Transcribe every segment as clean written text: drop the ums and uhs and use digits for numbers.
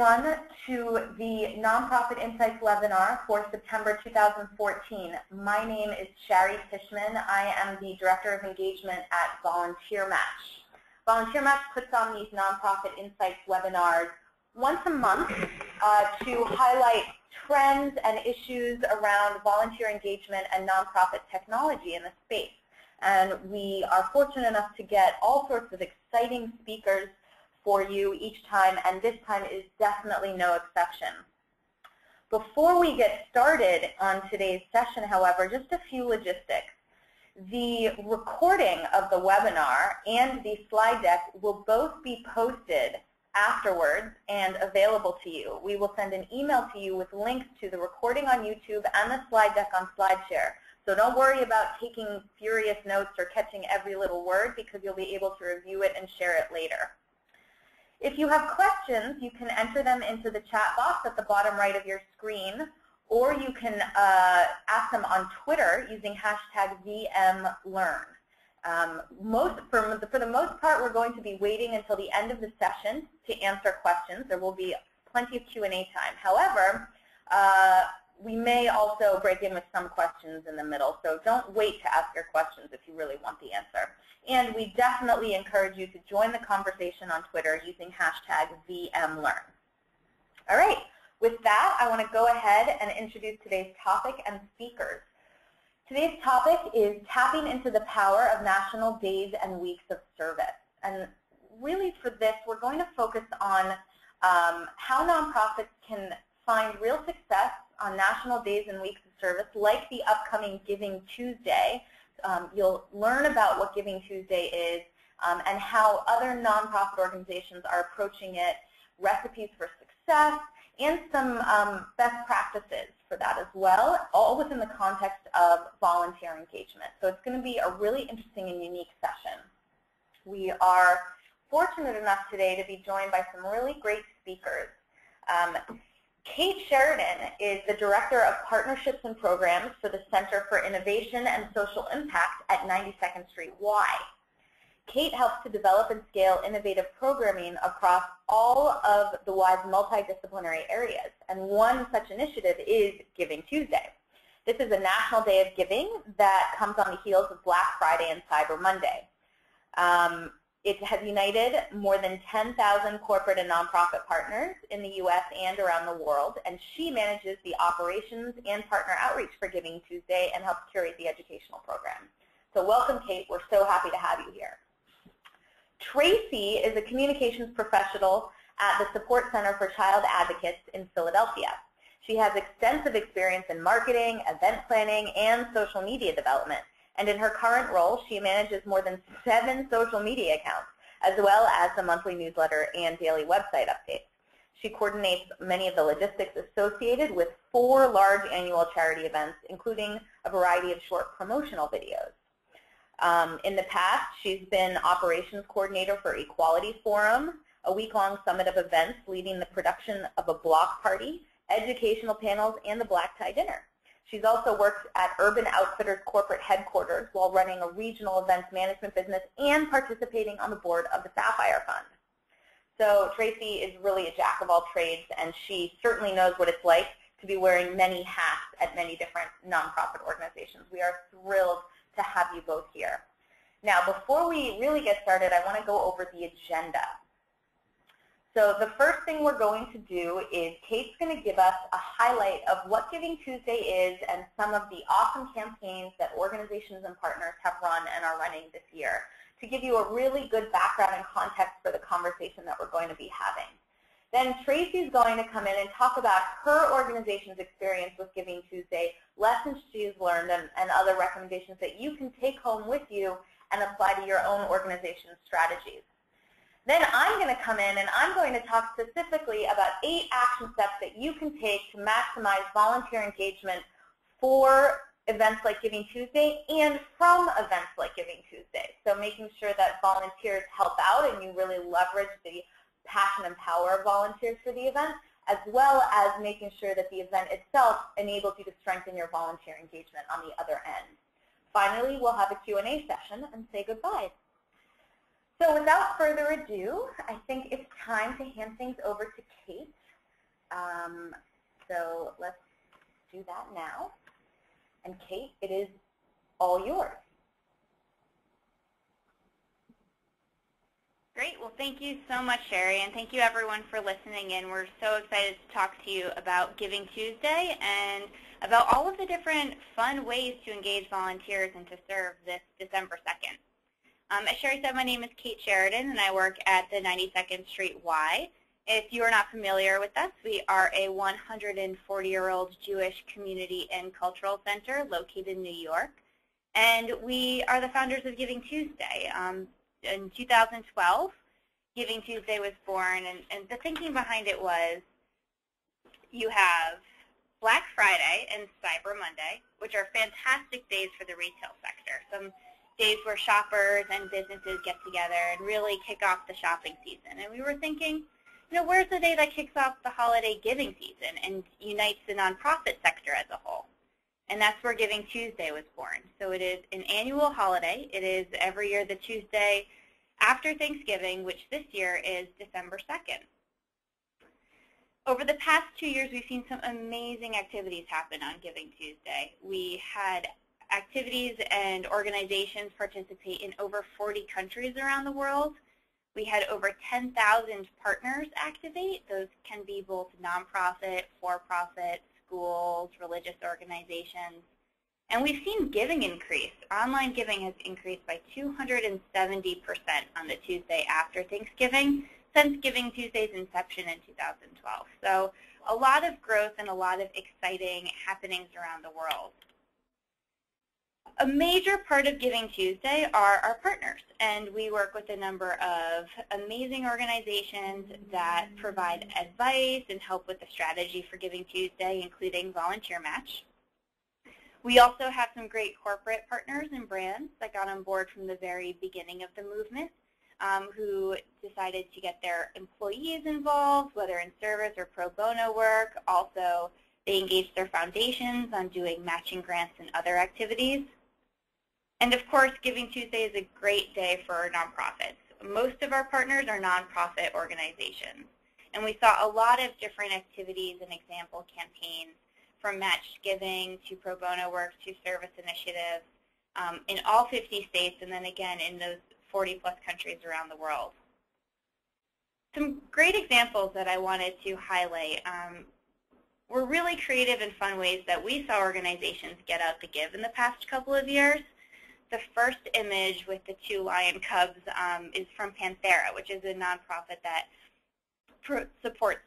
everyone to the Nonprofit Insights webinar for September 2014. My name is Shari Tishman. I am the Director of Engagement at VolunteerMatch. VolunteerMatch puts on these Nonprofit Insights webinars once a month to highlight trends and issues around volunteer engagement and nonprofit technology in the space. And we are fortunate enough to get all sorts of exciting speakers for you each time, and this time is definitely no exception. Before we get started on today's session, however, just a few logistics. The recording of the webinar and the slide deck will both be posted afterwards and available to you. We will send an email to you with links to the recording on YouTube and the slide deck on SlideShare. So don't worry about taking furious notes or catching every little word, because you'll be able to review it and share it later. If you have questions, you can enter them into the chat box at the bottom right of your screen, or you can ask them on Twitter using hashtag VMLearn. For the most part, we're going to be waiting until the end of the session to answer questions. There will be plenty of Q&A time. However, we may also break in with some questions in the middle, so don't wait to ask your questions if you really want the answer. And we definitely encourage you to join the conversation on Twitter using hashtag VMLearn. All right, with that, I want to go ahead and introduce today's topic and speakers. Today's topic is tapping into the power of National Days and Weeks of Service. And really for this, we're going to focus on how nonprofits can find real success on National Days and Weeks of Service, like the upcoming Giving Tuesday. You'll learn about what Giving Tuesday is and how other nonprofit organizations are approaching it, recipes for success, and some best practices for that as well, all within the context of volunteer engagement. So it's going to be a really interesting and unique session. We are fortunate enough today to be joined by some really great speakers. Kate Sheridan is the Director of Partnerships and Programs for the Center for Innovation and Social Impact at 92nd Street Y. Kate helps to develop and scale innovative programming across all of the Y's multidisciplinary areas, and one such initiative is Giving Tuesday. This is a national day of giving that comes on the heels of Black Friday and Cyber Monday. It has united more than 10,000 corporate and nonprofit partners in the U.S. and around the world, and she manages the operations and partner outreach for Giving Tuesday and helps curate the educational program. So welcome, Kate. We're so happy to have you here. Tracy is a communications professional at the Support Center for Child Advocacy in Philadelphia. She has extensive experience in marketing, event planning, and social media development. And in her current role, she manages more than 7 social media accounts, as well as the monthly newsletter and daily website updates. She coordinates many of the logistics associated with 4 large annual charity events, including a variety of short promotional videos. In the past, she's been operations coordinator for Equality Forum, a week-long summit of events leading the production of a block party, educational panels, and the black tie dinner. She's also worked at Urban Outfitters corporate headquarters while running a regional events management business and participating on the board of the Sapphire Fund. So Tracy is really a jack of all trades, and she certainly knows what it's like to be wearing many hats at many different nonprofit organizations. We are thrilled to have you both here. Now, before we really get started, I want to go over the agenda. So the first thing we're going to do is Kate's going to give us a highlight of what Giving Tuesday is and some of the awesome campaigns that organizations and partners have run and are running this year, to give you a really good background and context for the conversation that we're going to be having. Then Tracy's going to come in and talk about her organization's experience with Giving Tuesday, lessons she's learned, and other recommendations that you can take home with you and apply to your own organization's strategies. Then I'm going to come in and I'm going to talk specifically about 8 action steps that you can take to maximize volunteer engagement for events like Giving Tuesday and from events like Giving Tuesday. So making sure that volunteers help out and you really leverage the passion and power of volunteers for the event, as well as making sure that the event itself enables you to strengthen your volunteer engagement on the other end. Finally, we'll have a Q&A session and say goodbye. So without further ado, I think it's time to hand things over to Kate. So let's do that now. And Kate, it is all yours. Great. Well, thank you so much, Sherry, and thank you everyone for listening in. We're so excited to talk to you about Giving Tuesday and about all of the different fun ways to engage volunteers and to serve this December 2nd. As Sherry said, my name is Kate Sheridan, and I work at the 92nd Street Y. If you are not familiar with us, we are a 140-year-old Jewish community and cultural center located in New York, and we are the founders of Giving Tuesday. In 2012, Giving Tuesday was born, and the thinking behind it was you have Black Friday and Cyber Monday, which are fantastic days for the retail sector, some days where shoppers and businesses get together and really kick off the shopping season. And we were thinking, you know, where's the day that kicks off the holiday giving season and unites the nonprofit sector as a whole? And that's where Giving Tuesday was born. So it is an annual holiday. It is every year the Tuesday after Thanksgiving, which this year is December 2nd. Over the past 2 years, we've seen some amazing activities happen on Giving Tuesday. We had activities and organizations participate in over 40 countries around the world. We had over 10,000 partners activate. Those can be both nonprofit, for-profit, schools, religious organizations. And we've seen giving increase. Online giving has increased by 270% on the Tuesday after Thanksgiving since Giving Tuesday's inception in 2012. So a lot of growth and a lot of exciting happenings around the world. A major part of Giving Tuesday are our partners, and we work with a number of amazing organizations that provide advice and help with the strategy for Giving Tuesday, including VolunteerMatch. We also have some great corporate partners and brands that got on board from the very beginning of the movement, who decided to get their employees involved, whether in service or pro bono work. Also, they engaged their foundations on doing matching grants and other activities. And of course, Giving Tuesday is a great day for nonprofits. Most of our partners are nonprofit organizations. And we saw a lot of different activities and example campaigns, from matched giving to pro bono work to service initiatives in all 50 states, and then again in those 40-plus countries around the world. Some great examples that I wanted to highlight were really creative and fun ways that we saw organizations get out to give in the past couple of years. The first image with the two lion cubs is from Panthera, which is a nonprofit that supports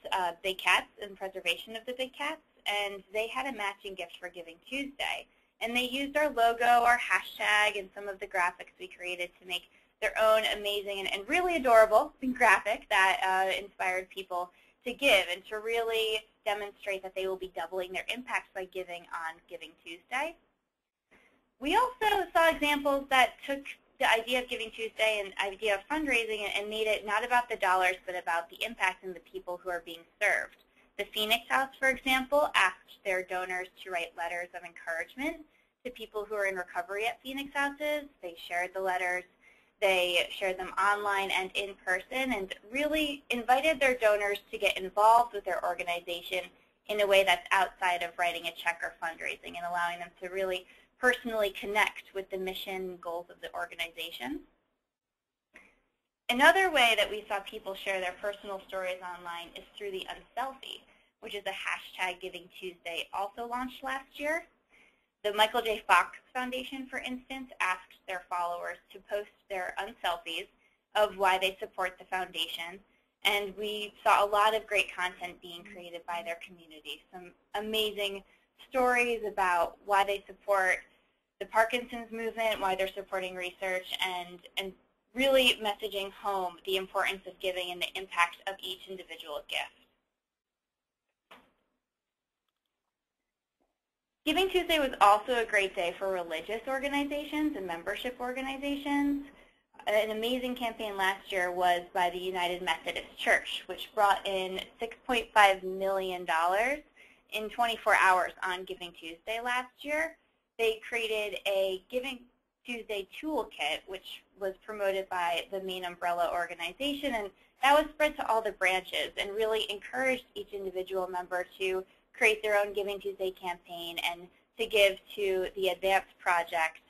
big cats and preservation of the big cats. And they had a matching gift for Giving Tuesday. And they used our logo, our hashtag, and some of the graphics we created to make their own amazing and really adorable graphic that inspired people to give and to really demonstrate that they will be doubling their impact by giving on Giving Tuesday. We also saw examples that took the idea of Giving Tuesday and idea of fundraising and made it not about the dollars, but about the impact and the people who are being served. The Phoenix House, for example, asked their donors to write letters of encouragement to people who are in recovery at Phoenix Houses. They shared the letters. They shared them online and in person and really invited their donors to get involved with their organization in a way that's outside of writing a check or fundraising and allowing them to really personally connect with the mission and goals of the organization. Another way that we saw people share their personal stories online is through the Unselfie, which is a hashtag Giving Tuesday also launched last year. The Michael J. Fox Foundation, for instance, asked their followers to post their Unselfies of why they support the foundation, and we saw a lot of great content being created by their community. Some amazing stories about why they support the Parkinson's movement, why they're supporting research, and really messaging home the importance of giving and the impact of each individual gift. Giving Tuesday was also a great day for religious organizations and membership organizations. An amazing campaign last year was by the United Methodist Church, which brought in $6.5 million in 24 hours on Giving Tuesday last year. They created a Giving Tuesday Toolkit, which was promoted by the main umbrella organization, and that was spread to all the branches and really encouraged each individual member to create their own Giving Tuesday campaign and to give to the advanced projects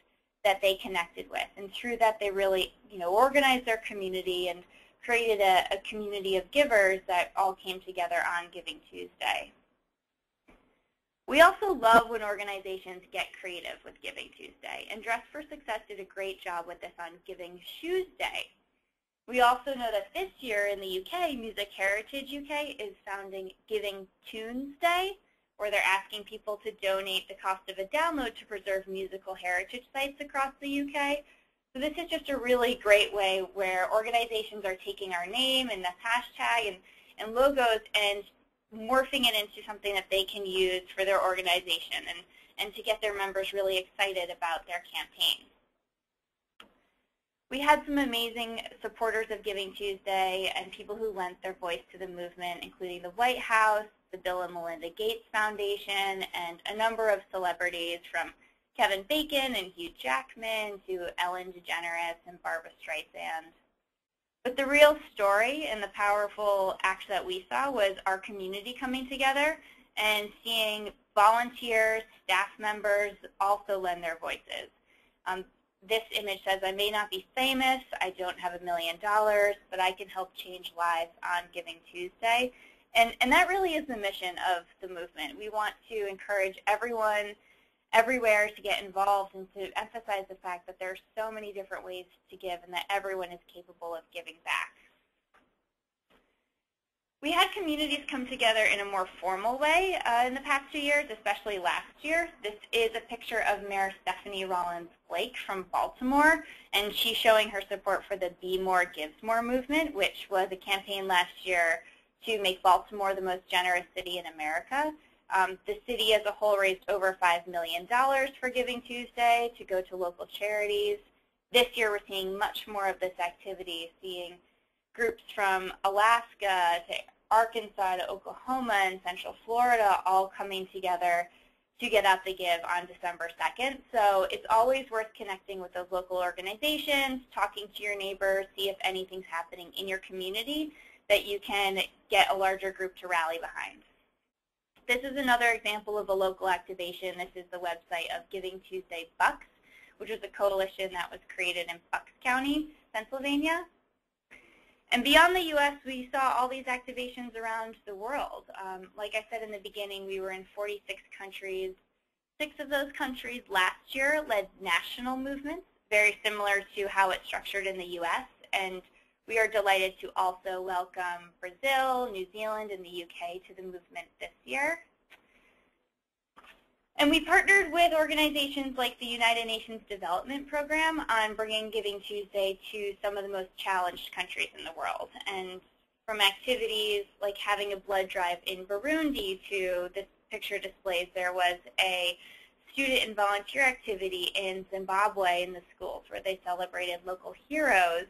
that they connected with. And through that, they really, organized their community and created a community of givers that all came together on Giving Tuesday. We also love when organizations get creative with Giving Tuesday, and Dress for Success did a great job with this on Giving Tuesday. We also know that this year in the UK, Music Heritage UK is founding GIVINGTUESDAY, where they're asking people to donate the cost of a download to preserve musical heritage sites across the UK. So this is just a really great way where organizations are taking our name and this hashtag and logos and morphing it into something that they can use for their organization and to get their members really excited about their campaign. We had some amazing supporters of Giving Tuesday and people who lent their voice to the movement, including the White House, the Bill and Melinda Gates Foundation, and a number of celebrities from Kevin Bacon and Hugh Jackman to Ellen DeGeneres and Barbra Streisand. But the real story and the powerful act that we saw was our community coming together and seeing volunteers, staff members also lend their voices. This image says, I may not be famous, I don't have $1 million, but I can help change lives on Giving Tuesday. And that really is the mission of the movement. We want to encourage everyone everywhere to get involved and to emphasize the fact that there are so many different ways to give and that everyone is capable of giving back. We had communities come together in a more formal way in the past 2 years, especially last year. This is a picture of Mayor Stephanie Rollins Blake from Baltimore, and she's showing her support for the Be More, Gives More movement, which was a campaign last year to make Baltimore the most generous city in America. The city as a whole raised over $5 million for Giving Tuesday to go to local charities. This year we're seeing much more of this activity, seeing groups from Alaska to Arkansas to Oklahoma and Central Florida all coming together to get out the give on December 2nd. So it's always worth connecting with those local organizations, talking to your neighbors, see if anything's happening in your community that you can get a larger group to rally behind. This is another example of a local activation. This is the website of Giving Tuesday Bucks, which is a coalition that was created in Bucks County, Pennsylvania. And beyond the U.S., we saw all these activations around the world. Like I said in the beginning, we were in 46 countries. 6 of those countries last year led national movements, very similar to how it's structured in the U.S. And we are delighted to also welcome Brazil, New Zealand, and the UK to the movement this year. And we partnered with organizations like the United Nations Development Program on bringing Giving Tuesday to some of the most challenged countries in the world. And from activities like having a blood drive in Burundi to this picture displays, there was a student and volunteer activity in Zimbabwe in the schools where they celebrated local heroes.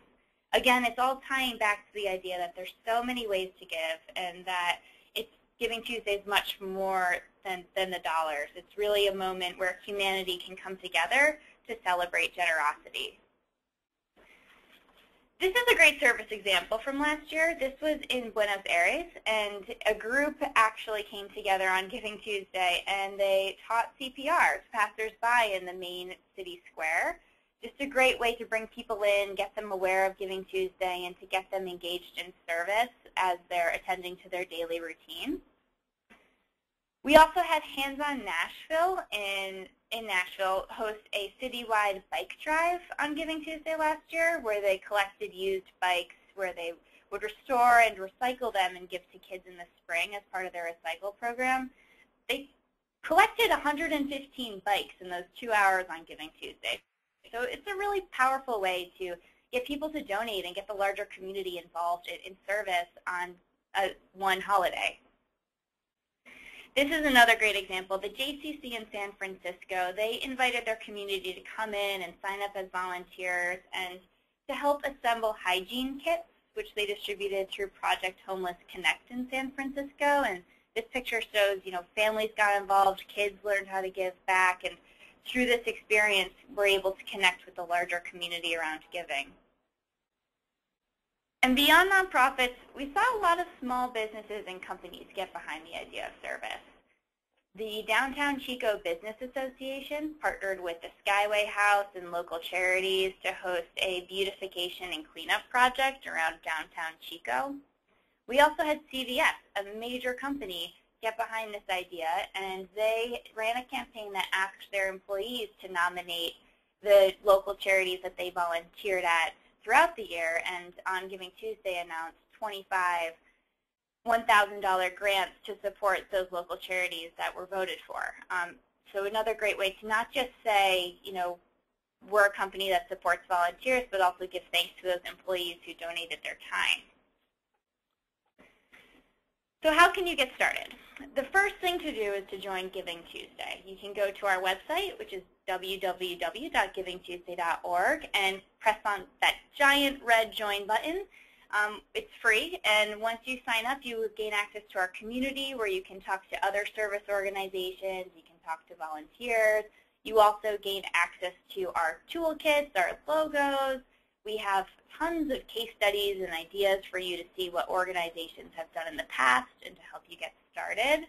Again, it's all tying back to the idea that there's so many ways to give and that Giving Tuesday is much more than the dollars. It's really a moment where humanity can come together to celebrate generosity. This is a great service example from last year. This was in Buenos Aires, and a group actually came together on Giving Tuesday, and they taught CPR to passers-by in the main city square. Just a great way to bring people in, get them aware of Giving Tuesday, and to get them engaged in service as they're attending to their daily routine. We also had Hands On Nashville in Nashville host a citywide bike drive on Giving Tuesday last year where they collected used bikes where they would restore and recycle them and give to kids in the spring as part of their recycle program. They collected 115 bikes in those 2 hours on Giving Tuesday. So it's a really powerful way to get people to donate and get the larger community involved in service on one holiday. This is another great example. The JCC in San Francisco, they invited their community to come in and sign up as volunteers and to help assemble hygiene kits, which they distributed through Project Homeless Connect in San Francisco. And this picture shows, families got involved, kids learned how to give back, and through this experience, we're able to connect with the larger community around giving. And beyond nonprofits, we saw a lot of small businesses and companies get behind the idea of service. The Downtown Chico Business Association partnered with the Skyway House and local charities to host a beautification and cleanup project around downtown Chico. We also had CVS, a major company, get behind this idea, and they ran a campaign that asked their employees to nominate the local charities that they volunteered at throughout the year, and on Giving Tuesday announced 25 $1,000 grants to support those local charities that were voted for. So another great way to not just say, you know, we're a company that supports volunteers, but also give thanks to those employees who donated their time. So how can you get started? The first thing to do is to join Giving Tuesday. You can go to our website, which is www.givingtuesday.org, and press on that giant red join button. It's free, and once you sign up, you will gain access to our community where you can talk to other service organizations, you can talk to volunteers. You also gain access to our toolkits, our logos. We have tons of case studies and ideas for you to see what organizations have done in the past and to help you get started.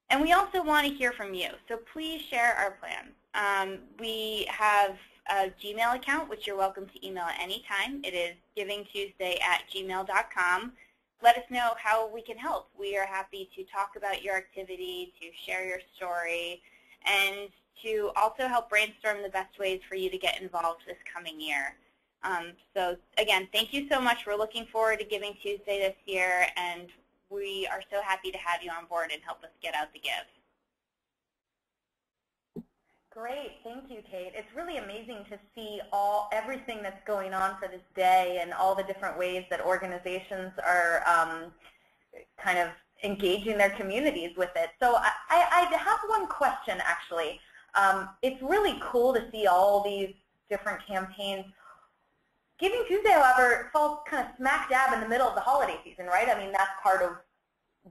And we also want to hear from you, so please share our plan. We have a Gmail account, which you're welcome to email at any time. It is givingtuesday@gmail.com. Let us know how we can help. We are happy to talk about your activity, to share your story, and to also help brainstorm the best ways for you to get involved this coming year. So again, thank you so much. We're looking forward to Giving Tuesday this year, and we are so happy to have you on board and help us get out the give. Great, thank you, Kate. It's really amazing to see everything that's going on for this day and all the different ways that organizations are kind of engaging their communities with it. So I have one question, actually. It's really cool to see all these different campaigns. Giving Tuesday, however, falls kind of smack dab in the middle of the holiday season, right? I mean, that's part of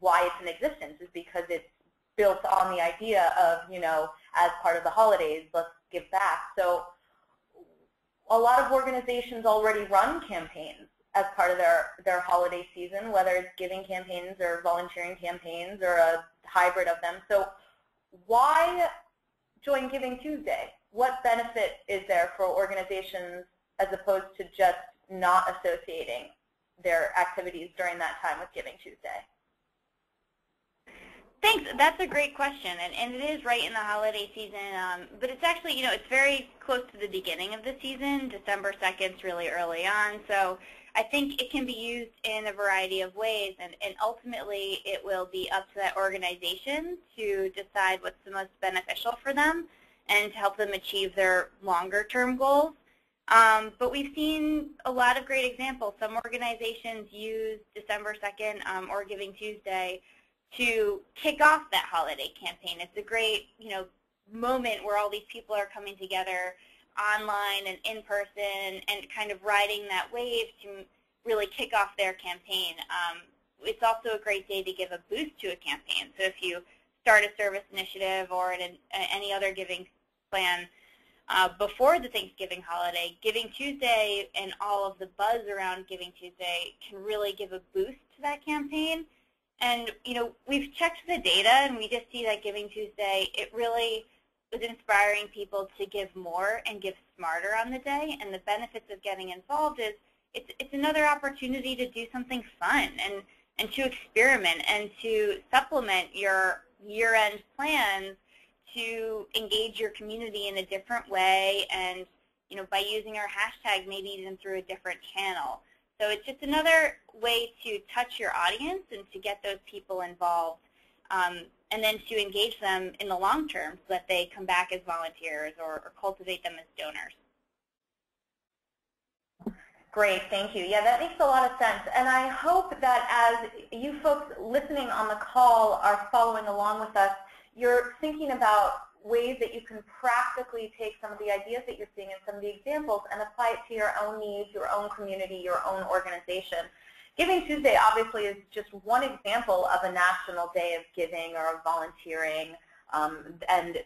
why it's in existence, is because it's built on the idea of, you know, as part of the holidays, let's give back. So a lot of organizations already run campaigns as part of their holiday season, whether it's giving campaigns or volunteering campaigns or a hybrid of them. So why join Giving Tuesday? What benefit is there for organizations as opposed to just not associating their activities during that time with Giving Tuesday? Thanks. That's a great question, and it is right in the holiday season, but it's actually, you know, it's very close to the beginning of the season. December 2nd is really early on, so I think it can be used in a variety of ways, and ultimately it will be up to that organization to decide what's the most beneficial for them and to help them achieve their longer-term goals. But we've seen a lot of great examples. Some organizations use December 2nd or Giving Tuesday to kick off that holiday campaign. It's a great, you know, moment where all these people are coming together online and in person and kind of riding that wave to really kick off their campaign. It's also a great day to give a boost to a campaign. So if you start a service initiative or any other giving plan before the Thanksgiving holiday, Giving Tuesday and all of the buzz around Giving Tuesday can really give a boost to that campaign. And, you know, we've checked the data, and we just see that Giving Tuesday, it really is inspiring people to give more and give smarter on the day. And the benefits of getting involved is it's another opportunity to do something fun and to experiment and to supplement your year-end plans to engage your community in a different way and, you know, by using our hashtag, maybe even through a different channel. So it's just another way to touch your audience and to get those people involved, and then to engage them in the long term so that they come back as volunteers or cultivate them as donors. Great, thank you. Yeah, that makes a lot of sense. And I hope that as you folks listening on the call are following along with us, you're thinking about ways that you can practically take some of the ideas that you're seeing and some of the examples and apply it to your own needs, your own community, your own organization. Giving Tuesday obviously is just one example of a national day of giving or of volunteering. And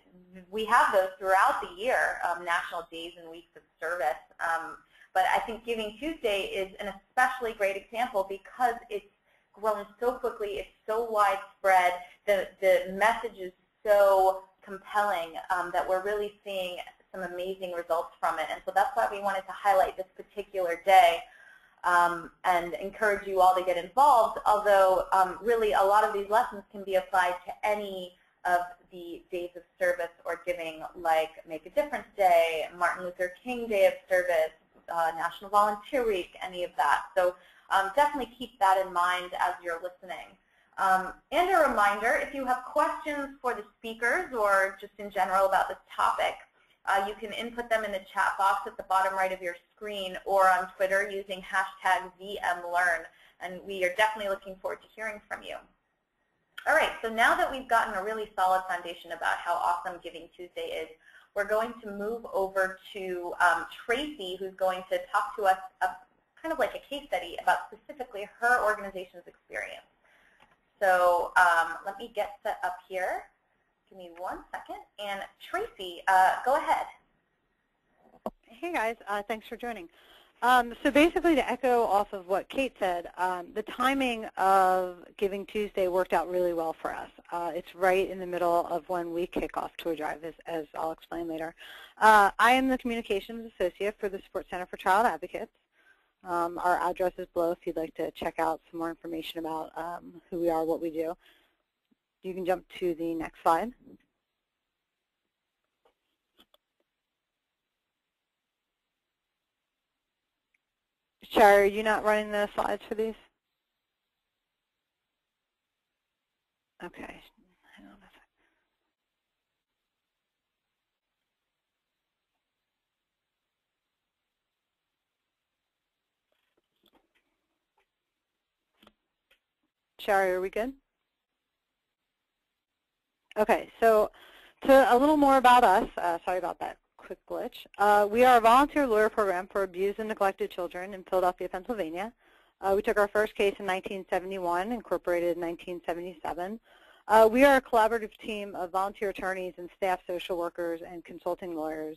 we have those throughout the year, national days and weeks of service. But I think Giving Tuesday is an especially great example because it's grown so quickly, it's so widespread, the message is so compelling that we're really seeing some amazing results from it. And so that's why we wanted to highlight this particular day and encourage you all to get involved, although really a lot of these lessons can be applied to any of the days of service or giving, like Make a Difference Day, Martin Luther King Day of Service, National Volunteer Week, any of that. So definitely keep that in mind as you're listening. And a reminder, if you have questions for the speakers or just in general about this topic, you can input them in the chat box at the bottom right of your screen or on Twitter using hashtag VMLearn. And we are definitely looking forward to hearing from you. All right, so now that we've gotten a really solid foundation about how awesome Giving Tuesday is, we're going to move over to Tracy, who's going to talk to us kind of like a case study about specifically her organization's experience. So let me get set up here. Give me 1 second. And Tracy, go ahead. Hey guys, thanks for joining. So basically, to echo off of what Kate said, the timing of Giving Tuesday worked out really well for us. It's right in the middle of when we kick off Toy Drive, as I'll explain later. I am the Communications Associate for the Support Center for Child Advocates. Our address is below if you'd like to check out some more information about who we are, what we do. You can jump to the next slide. Shari, are you not running the slides for these? Okay. Hang on a second. Shari, are we good? Okay, so a little more about us. Sorry about that quick glitch. We are a volunteer lawyer program for abused and neglected children in Philadelphia, Pennsylvania. We took our first case in 1971, incorporated in 1977. We are a collaborative team of volunteer attorneys and staff social workers and consulting lawyers.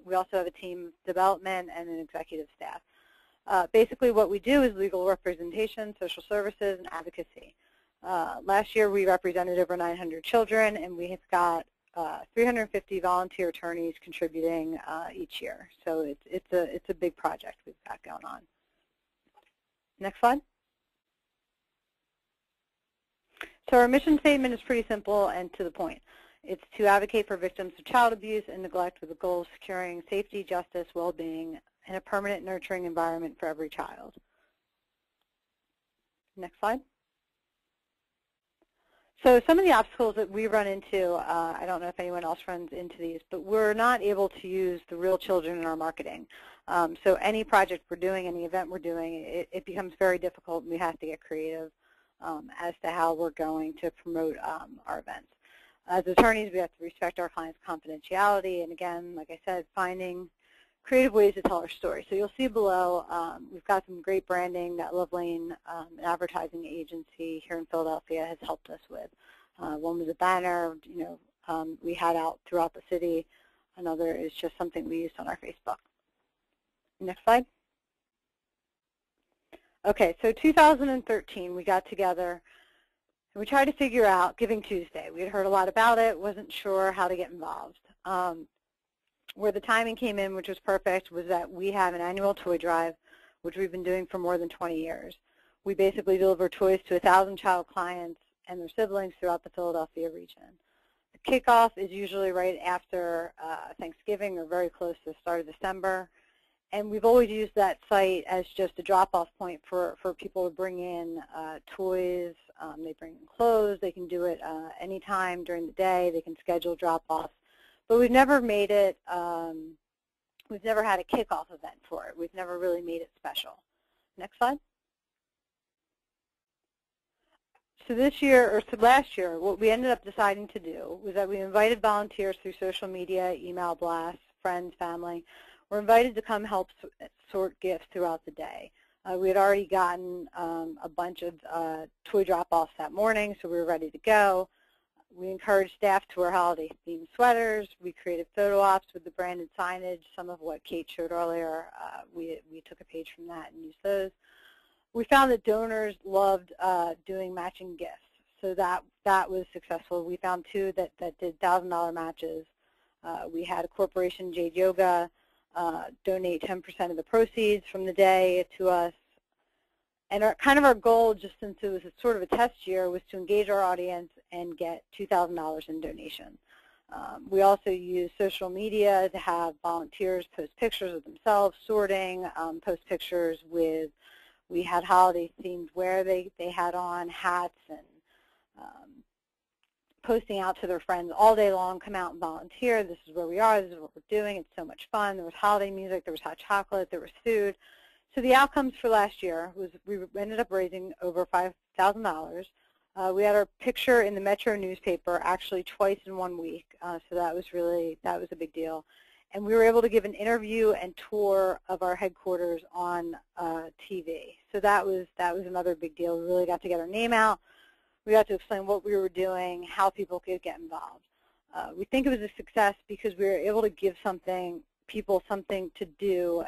We also have a team of development and an executive staff. Basically what we do is legal representation, social services, and advocacy. Last year we represented over 900 children, and we have got 350 volunteer attorneys contributing each year. So it's a big project we've got going on. Next slide. So our mission statement is pretty simple and to the point. It's to advocate for victims of child abuse and neglect with the goal of securing safety, justice, well-being, and a permanent nurturing environment for every child. Next slide. So some of the obstacles that we run into, I don't know if anyone else runs into these, but we're not able to use the real children in our marketing. So any project we're doing, any event we're doing, it becomes very difficult, and we have to get creative as to how we're going to promote our events. As attorneys, we have to respect our clients' confidentiality, and again, like I said, finding creative ways to tell our story. So you'll see below, we've got some great branding that Love Lane, an advertising agency here in Philadelphia, has helped us with. One was a banner, we had out throughout the city. Another is just something we used on our Facebook. Next slide. Okay, so 2013, we got together and we tried to figure out Giving Tuesday. We had heard a lot about it, wasn't sure how to get involved. Where the timing came in, which was perfect, was that we have an annual toy drive, which we've been doing for more than 20 years. We basically deliver toys to 1,000 child clients and their siblings throughout the Philadelphia region. The kickoff is usually right after Thanksgiving or very close to the start of December. And we've always used that site as just a drop-off point for people to bring in toys. They bring in clothes. They can do it anytime during the day. They can schedule drop-offs. But we've never made it, we've never had a kickoff event for it. We've never really made it special. Next slide. So this year, or so last year, what we ended up deciding to do was that we invited volunteers through social media, email blasts, friends, family. We're invited to come help sort gifts throughout the day. We had already gotten a bunch of toy drop-offs that morning, so we were ready to go. We encouraged staff to wear holiday-themed sweaters. We created photo ops with the branded signage. Some of what Kate showed earlier, we took a page from that and used those. We found that donors loved doing matching gifts, so that was successful. We found two that did $1,000 matches. We had a corporation, Jade Yoga, donate 10% of the proceeds from the day to us. And our goal, just since it was sort of a test year, was to engage our audience and get $2,000 in donation. We also used social media to have volunteers post pictures of themselves sorting, post pictures with, we had holiday-themed wear they had on, hats, and posting out to their friends all day long, come out and volunteer. This is where we are. This is what we're doing. It's so much fun. There was holiday music. There was hot chocolate. There was food. So the outcomes for last year was we ended up raising over $5,000. We had our picture in the Metro newspaper actually twice in 1 week, so that was a big deal. And we were able to give an interview and tour of our headquarters on TV. So that was another big deal. We really got to get our name out. We got to explain what we were doing, how people could get involved. We think it was a success because we were able to give people something to do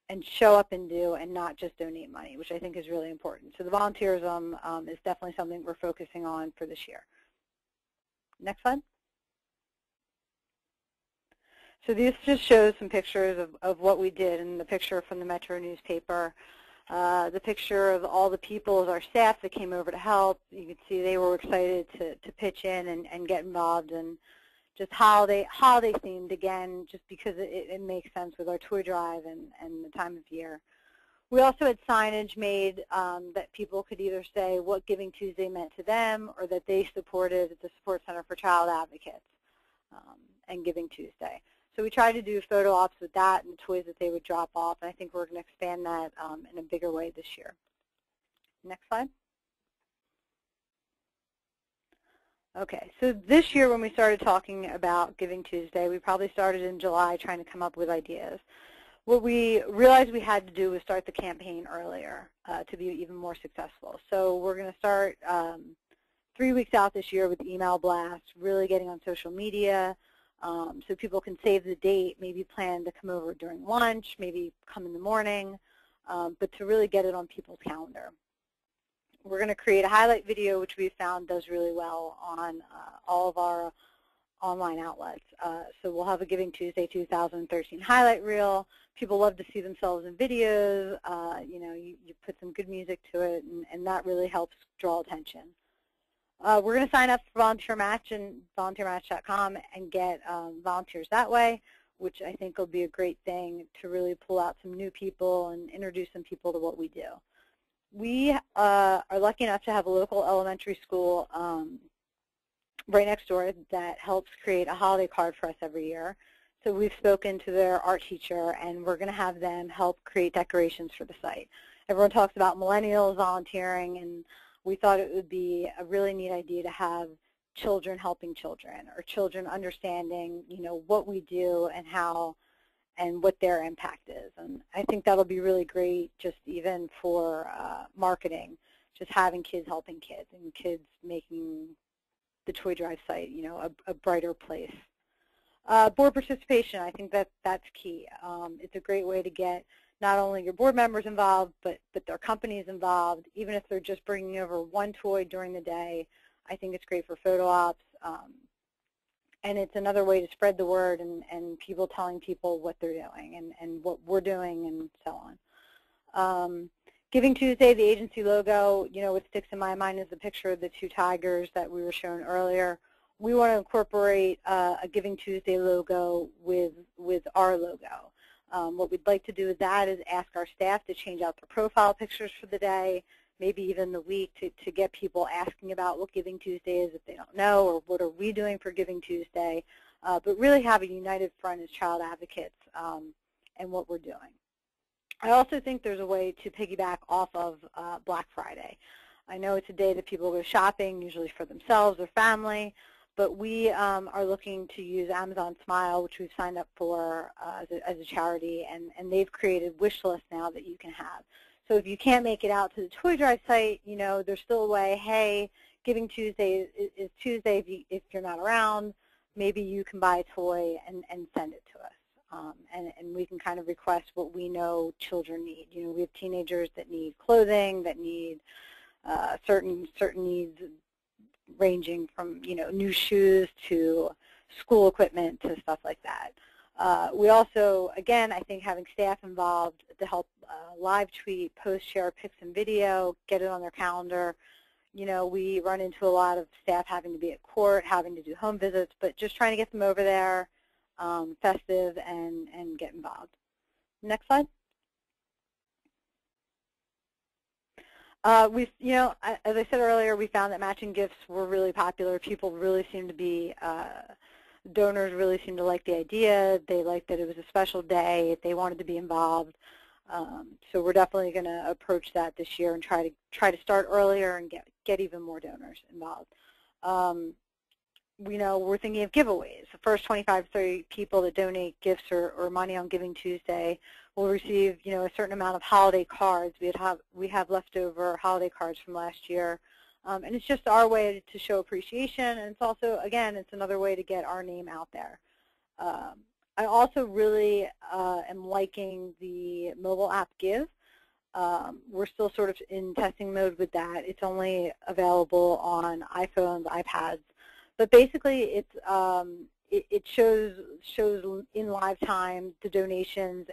and show up and do, and not just donate money, which I think is really important. So the volunteerism is definitely something we're focusing on for this year. Next slide. So this just shows some pictures of what we did, and the picture from the Metro newspaper, the picture of all the people as our staff that came over to help. You can see they were excited to pitch in and get involved, and just holiday themed again, just because it makes sense with our toy drive and the time of year. We also had signage made that people could either say what Giving Tuesday meant to them, or that they supported the Support Center for Child Advocates and Giving Tuesday. So we tried to do photo ops with that and the toys that they would drop off, and I think we're going to expand that in a bigger way this year. Next slide. Okay, so this year when we started talking about Giving Tuesday, we probably started in July trying to come up with ideas. What we realized we had to do was start the campaign earlier to be even more successful. So we're going to start 3 weeks out this year with email blasts, really getting on social media, so people can save the date, maybe plan to come over during lunch, maybe come in the morning, but to really get it on people's calendar. We're going to create a highlight video, which we found does really well on all of our online outlets. So we'll have a Giving Tuesday 2013 highlight reel. People love to see themselves in videos. You put some good music to it, and that really helps draw attention. We're going to sign up for VolunteerMatch and VolunteerMatch.com and get volunteers that way, which I think will be a great thing to really pull out some new people and introduce some people to what we do. We are lucky enough to have a local elementary school right next door that helps create a holiday card for us every year. So we've spoken to their art teacher, and we're going to have them help create decorations for the site. Everyone talks about millennials volunteering, and we thought it would be a really neat idea to have children helping children, or children understanding, what we do and how and what their impact is. And I think that'll be really great just even for marketing, just having kids helping kids and kids making the Toy Drive site, a brighter place. Board participation, I think that's key. It's a great way to get not only your board members involved, but their companies involved. Even if they're just bringing over one toy during the day, I think it's great for photo ops. And it's another way to spread the word and people telling people what they're doing and what we're doing and so on. Giving Tuesday, the agency logo, what sticks in my mind is the picture of the two tigers that we were shown earlier. We want to incorporate a Giving Tuesday logo with our logo. What we'd like to do with that is ask our staff to change out their profile pictures for the day, maybe even the week, to get people asking about what Giving Tuesday is if they don't know, or what are we doing for Giving Tuesday, but really have a united front as child advocates and what we're doing. I also think there's a way to piggyback off of Black Friday. I know it's a day that people go shopping, usually for themselves or family, but we are looking to use Amazon Smile, which we've signed up for as a charity, and they've created wish lists now that you can have. So if you can't make it out to the Toy Drive site, there's still a way, hey, Giving Tuesday is Tuesday. If you're not around, maybe you can buy a toy and send it to us. And we can kind of request what we know children need. You know, we have teenagers that need clothing, that need certain needs ranging from, you know, new shoes to school equipment to stuff like that. We also, again, I think having staff involved to help live tweet, post, share pics and video, get it on their calendar. You know, we run into a lot of staff having to be at court, having to do home visits, but just trying to get them over there, festive, and get involved. Next slide. You know, as I said earlier, we found that matching gifts were really popular. People really seem to be, donors really seem to like the idea. They liked that it was a special day. They wanted to be involved. So we're definitely going to approach that this year and try to start earlier and get even more donors involved. You know, we're thinking of giveaways. The first 25 to 30 people that donate gifts or money on Giving Tuesday will receive, you know, a certain amount of holiday cards. We have leftover holiday cards from last year. And it's just our way to show appreciation, and it's also, again, it's another way to get our name out there. I also really am liking the mobile app Give. We're still sort of in testing mode with that. It's only available on iPhones, iPads, but basically it shows in live time the donations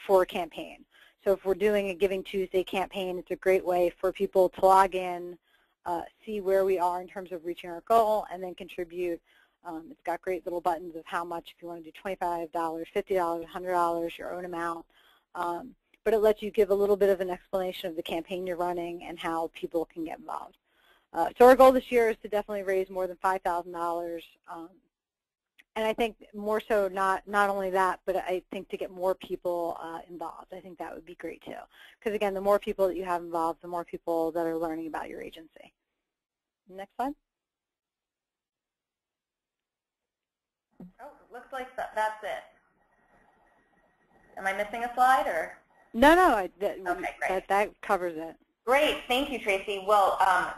for a campaign. So if we're doing a Giving Tuesday campaign, it's a great way for people to log in, see where we are in terms of reaching our goal, and then contribute. It's got great little buttons of how much, if you want to do $25, $50, $100, your own amount. But it lets you give a little bit of an explanation of the campaign you're running and how people can get involved. So our goal this year is to definitely raise more than $5,000. And I think more so not only that, but I think to get more people involved. I think that would be great too. Because again, the more people that you have involved, the more people that are learning about your agency. Next slide. Oh, looks like that's it. Am I missing a slide or? No, okay, great. That covers it. Great, thank you, Tracy. Well,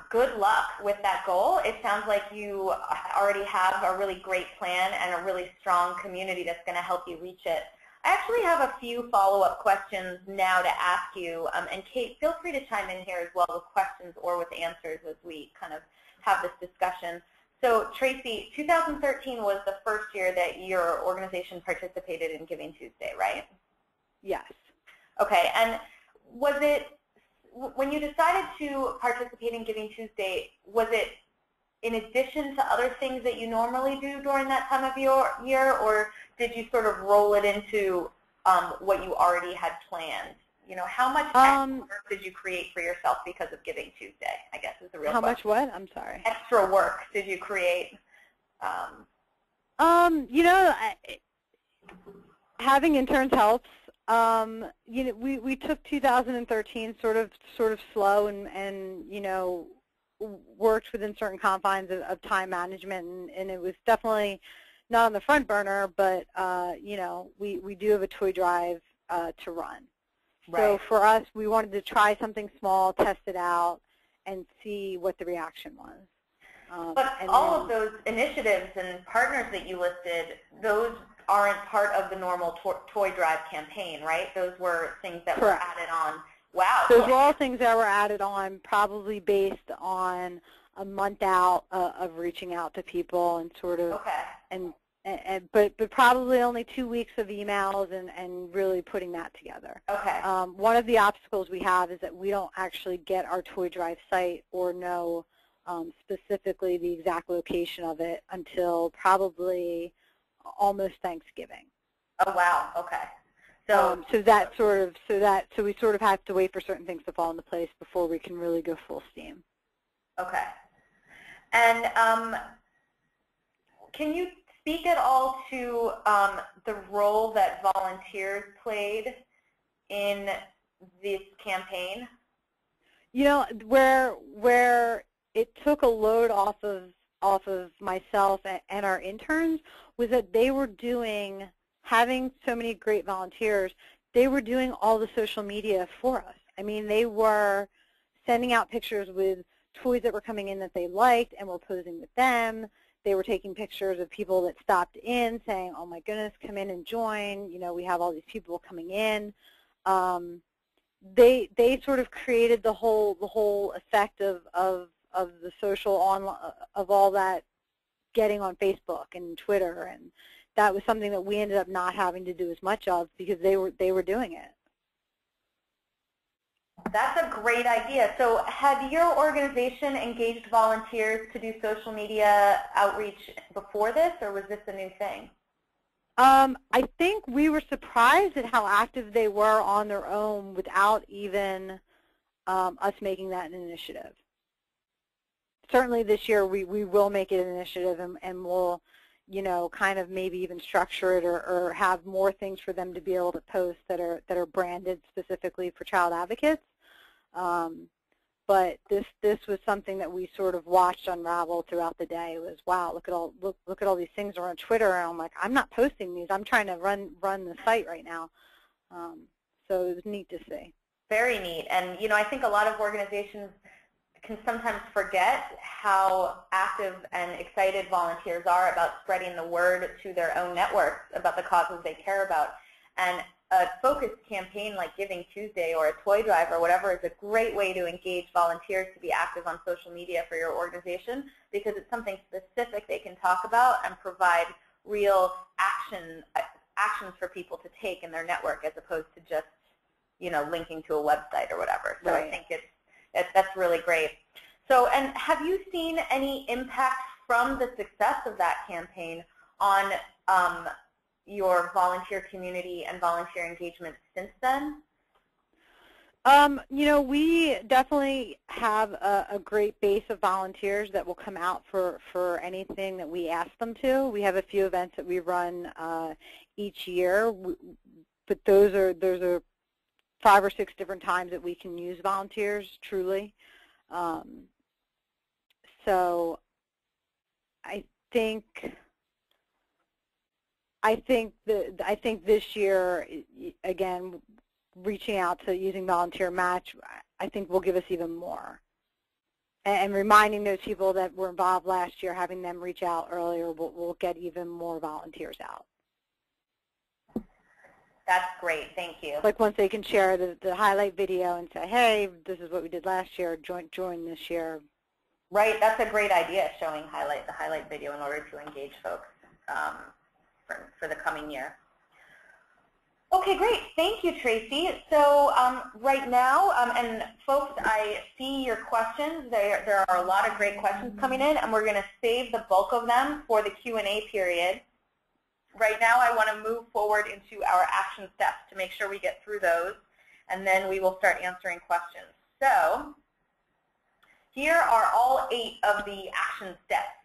good luck with that goal. It sounds like you already have a really great plan and a really strong community that's going to help you reach it. I actually have a few follow-up questions now to ask you, and Kate, feel free to chime in here as well with questions or with answers as we kind of have this discussion. So, Tracy, 2013 was the first year that your organization participated in Giving Tuesday, right? Yes. Okay, and was it, when you decided to participate in Giving Tuesday, was it in addition to other things that you normally do during that time of year, or did you sort of roll it into what you already had planned? You know, how much extra work did you create for yourself because of Giving Tuesday, I guess is the real question. How much what? I'm sorry. Extra work did you create? You know, having interns helps. You know, we took 2013 sort of slow and you know, worked within certain confines of time management, and it was definitely not on the front burner, but you know, we do have a toy drive to run. Right. So for us, we wanted to try something small, test it out, and see what the reaction was. But all of those initiatives and partners that you listed, those aren't part of the normal toy drive campaign, right? Those were things that were added on. Wow. Those were all things that were added on, probably based on a month out of reaching out to people and sort of, but probably only 2 weeks of emails and really putting that together. Okay. One of the obstacles we have is that we don't actually get our toy drive site or know specifically the exact location of it until probably almost Thanksgiving. Oh wow. Okay. So we sort of have to wait for certain things to fall into place before we can really go full steam. Okay. And can you speak at all to the role that volunteers played in this campaign? You know, where it took a load off of myself and our interns was that they were having so many great volunteers, they were doing all the social media for us. I mean, they were sending out pictures with toys that were coming in that they liked and were posing with them. They were taking pictures of people that stopped in saying, oh my goodness, come in and join. You know, we have all these people coming in. They sort of created the whole effect of the social online, of all that getting on Facebook and Twitter, and that was something that we ended up not having to do as much of because they were doing it. That's a great idea. So had your organization engaged volunteers to do social media outreach before this, or was this a new thing? I think we were surprised at how active they were on their own without even us making that an initiative. Certainly this year we will make it an initiative, and we'll, you know, kind of maybe even structure it or have more things for them to be able to post that are branded specifically for child advocates. But this was something that we sort of watched unravel throughout the day. It was, wow, look at all these things are on Twitter, and I'm like, I'm not posting these. I'm trying to run the site right now. So it was neat to see. Very neat. And you know, I think a lot of organizations can sometimes forget how active and excited volunteers are about spreading the word to their own networks about the causes they care about. And a focused campaign like Giving Tuesday or a toy drive or whatever is a great way to engage volunteers to be active on social media for your organization, because it's something specific they can talk about and provide real actions for people to take in their network, as opposed to just, you know, linking to a website or whatever. So right. I think that's really great. So, and have you seen any impact from the success of that campaign on your volunteer community and volunteer engagement since then? You know, we definitely have a great base of volunteers that will come out for anything that we ask them to. We have a few events that we run each year, but those are 5 or 6 different times that we can use volunteers, truly. So I think this year, again, reaching out to using VolunteerMatch, I think will give us even more. And reminding those people that were involved last year, having them reach out earlier, will get even more volunteers out. That's great. Thank you. Like once they can share the highlight video and say, hey, this is what we did last year, join this year. Right. That's a great idea, showing the highlight video in order to engage folks for the coming year. Okay, great. Thank you, Tracy. So right now, and folks, I see your questions. There are a lot of great questions coming in, and we're going to save the bulk of them for the Q&A period. Right now, I want to move forward into our action steps to make sure we get through those, and then we will start answering questions. So here are all 8 of the action steps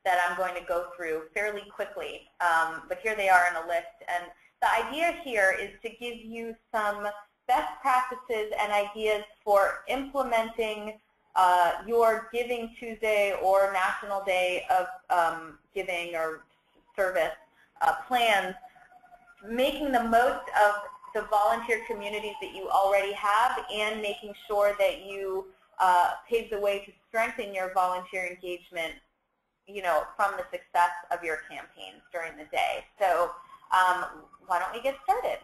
that I'm going to go through fairly quickly, but here they are in a list. And the idea here is to give you some best practices and ideas for implementing your Giving Tuesday or National Day of Giving or Service plans, making the most of the volunteer communities that you already have, and making sure that you pave the way to strengthen your volunteer engagement, you know, from the success of your campaigns during the day. So why don't we get started?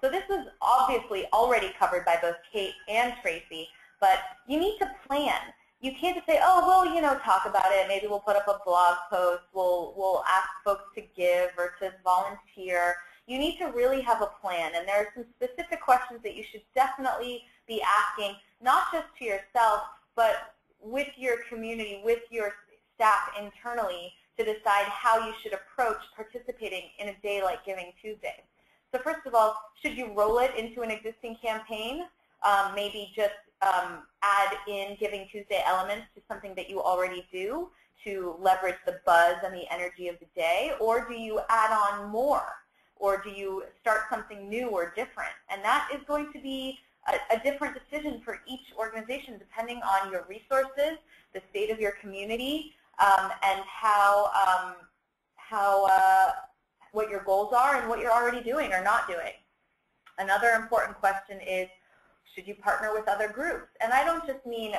So this is obviously already covered by both Kate and Tracy, but you need to plan. You can't just say, oh, well, you know, talk about it. Maybe we'll put up a blog post. We'll ask folks to give or to volunteer. You need to really have a plan, and there are some specific questions that you should definitely be asking, not just to yourself, but with your community, with your staff internally, to decide how you should approach participating in a day like Giving Tuesday. So first of all, should you roll it into an existing campaign? Maybe just add in Giving Tuesday elements to something that you already do to leverage the buzz and the energy of the day, or do you add on more, or do you start something new or different? And that is going to be a different decision for each organization depending on your resources, the state of your community, and what your goals are and what you're already doing or not doing. Another important question is, Should you partner with other groups? And I don't just mean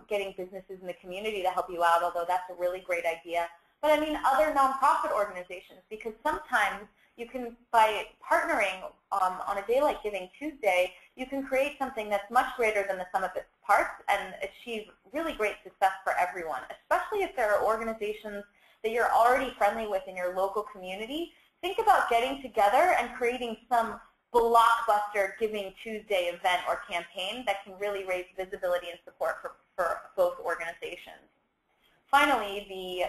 getting businesses in the community to help you out, although that's a really great idea, but I mean other nonprofit organizations, because sometimes you can, by partnering on a day like Giving Tuesday, you can create something that's much greater than the sum of its parts and achieve really great success for everyone, especially if there are organizations that you're already friendly with in your local community. Think about getting together and creating some blockbuster Giving Tuesday event or campaign that can really raise visibility and support for both organizations. Finally, the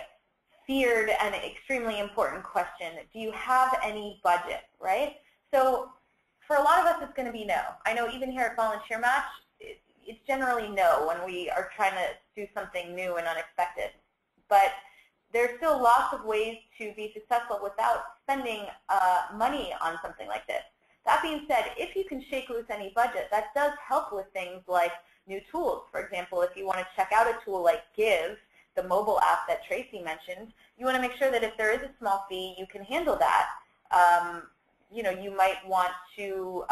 feared and extremely important question, do you have any budget, right? So for a lot of us, it's going to be no. I know even here at VolunteerMatch, it's generally no when we are trying to do something new and unexpected. But there's still lots of ways to be successful without spending money on something like this. That being said, if you can shake loose any budget, that does help with things like new tools. For example, if you want to check out a tool like Give, the mobile app that Tracy mentioned, you want to make sure that if there is a small fee, you can handle that. You know, you might want to